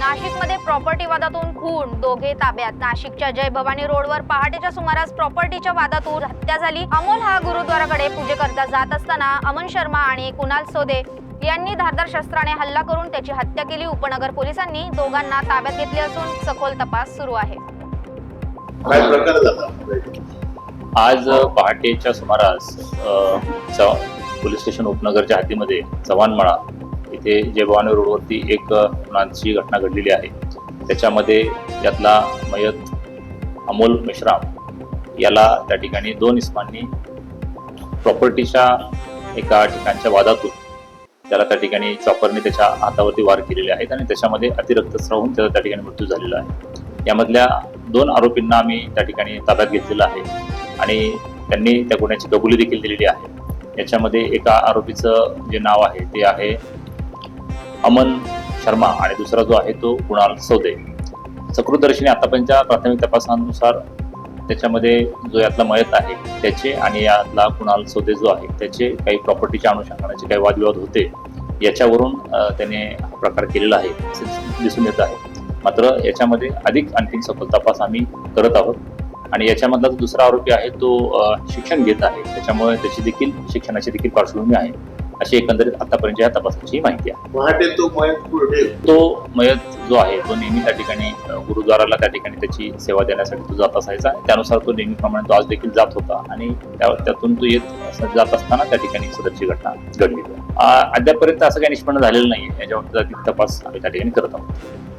नाशिकमध्ये प्रॉपर्टी वादातून खून, दोघे ताब्यात. नाशिकच्या जय भवानी रोडवर पहाटेच्या सुमारास प्रॉपर्टीच्या वादातून हत्या झाली. अमोल हा गुरुद्वाराकडे पूजेकरता जात असताना अमन शर्मा आणि कुणाल सोदे यांनी धारदार शस्त्राने हल्ला करून त्याची हत्या केली. उपनगर पोलिसांनी दोघांना ताब्यात घेतले असून सखोल तपास सुरू आहे. काय प्रकार झाला? आज पहाटेच्या सुमारास पोलीस स्टेशन उपनगरच्या हद्दीमध्ये चव्हाणमळा इथे जय भवानी रोडवरती एक खुनाची घटना घडलेली आहे. त्याच्यामध्ये यातला मयत अमोल मेश्राम याला त्या ठिकाणी दोन इस्मांनी प्रॉपर्टीच्या एका ठिकाणच्या वादातून त्याला त्या ठिकाणी चॉपरने त्याच्या हातावरती वार केलेले आहेत आणि त्याच्यामध्ये अतिरक्तस्राव होऊन त्याचा त्या ठिकाणी मृत्यू झालेला आहे. यामधल्या दोन आरोपींना आम्ही त्या ठिकाणी ताब्यात घेतलेला आहे आणि त्यांनी त्या गुन्ह्याची कबुली देखील दिलेली आहे. याच्यामध्ये एका आरोपीचं जे नाव आहे ते आहे अमन शर्मा आणि दुसरा जो आहे तो कुणाल सोदे. सकृतदर्शनी आतापर्यंतच्या प्राथमिक तपासानुसार त्याच्यामध्ये जो यातला मयत आहे त्याचे आणि यातला कुणाल सोदे जो आहे त्याचे काही प्रॉपर्टीच्या अनुषंगाने काही वादविवाद होते, याच्यावरून त्याने हा प्रकार केलेला आहे असे दिसून येत आहे. मात्र याच्यामध्ये अधिक आणखी सखोल तपास आम्ही करत आहोत आणि याच्यामधला जो दुसरा आरोपी आहे तो शिक्षण घेत आहे, त्याच्यामुळे त्याची देखील शिक्षणाची देखील पार्श्वभूमी आहे अशी एकंदरीत आतापर्यंत या तपासाची माहिती आहे. पहाटे तो मयत जो आहे तो नेहमी त्या ठिकाणी गुरुद्वाराला त्या ठिकाणी त्याची सेवा देण्यासाठी तो जात असायचा. त्यानुसार तो नेहमीप्रमाणे तो आज देखील जात होता आणि त्यातून तो जात असताना त्या ठिकाणी सदरची घटना घडली. अद्यापर्यंत असं काही निष्पन्न झालेलं नाही. याच्यावर तपास आम्ही त्या ठिकाणी करत आहोत.